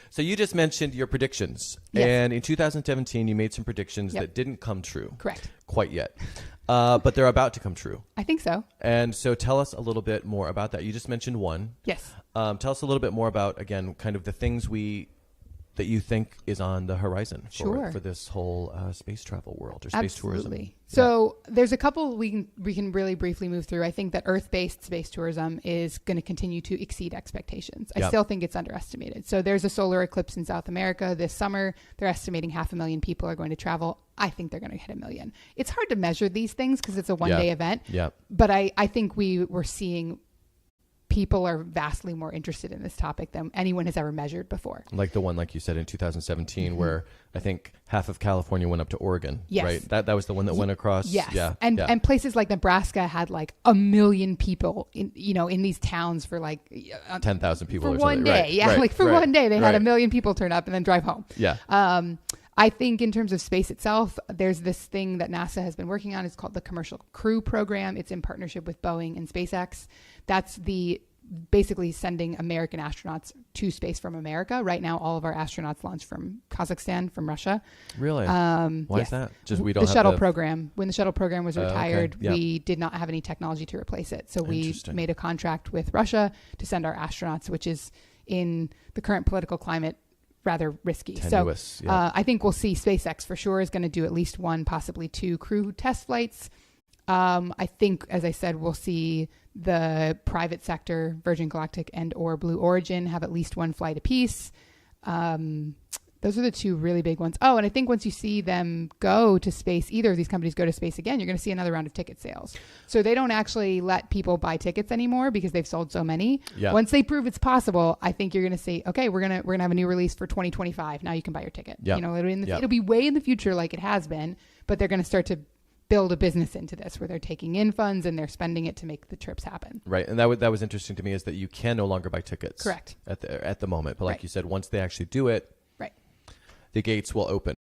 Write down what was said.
So you just mentioned your predictions. Yes. And in 2017, you made some predictions Yep. that didn't come true. Correct. Quite yet. But they're about to come true. I think so. And so tell us a little bit more about that. You just mentioned one. Yes. Tell us a little bit more about, again, kind of the things that you think is on the horizon for this whole space travel world or space tourism. So there's a couple we can really briefly move through. I think that Earth-based space tourism is going to continue to exceed expectations. I still think it's underestimated. So there's a solar eclipse in South America this summer. They're estimating 500,000 people are going to travel. I think they're going to hit 1 million. It's hard to measure these things because it's a one-day event. Yeah. But I think we're seeing people are vastly more interested in this topic than anyone has ever measured before. Like the one, like you said, in 2017, where I think half of California went up to Oregon, right? That was the one that went across. Yes. Yeah. And places like Nebraska had like 1 million people in these towns for like 10,000 people for or one something. day. Right. Yeah. Right. Like for one day, they had 1 Right. million people turn up and then drive home. Yeah. I think in terms of space itself, there's this thing that NASA has been working on. It's called the Commercial Crew Program. It's in partnership with Boeing and SpaceX. That's basically sending American astronauts to space from America. Right now, all of our astronauts launch from Kazakhstan, from Russia. Really? Why is that? Just we don't the have shuttle program. When the shuttle program was okay. retired, Yep. we did not have any technology to replace it. So we made a contract with Russia to send our astronauts, which is in the current political climate rather risky. Tenuous, so I think we'll see SpaceX for sure is going to do at least 1, possibly 2 crew test flights. I think, as I said, we'll see the private sector, Virgin Galactic and or Blue Origin, have at least 1 flight apiece. Those are the 2 really big ones. Oh, and I think once you see them go to space, either of these companies go to space again, you're going to see another round of ticket sales. So they don't actually let people buy tickets anymore because they've sold so many. Yeah. Once they prove it's possible, I think you're going to see, okay, we're going to have a new release for 2025. Now you can buy your ticket. Yeah. It'll be way in the future like it has been, but they're going to start to build a business into this where they're taking in funds and they're spending it to make the trips happen. Right. And that was interesting to me, is that you can no longer buy tickets. Correct. At the moment. But like you said, once they actually do it, the gates will open.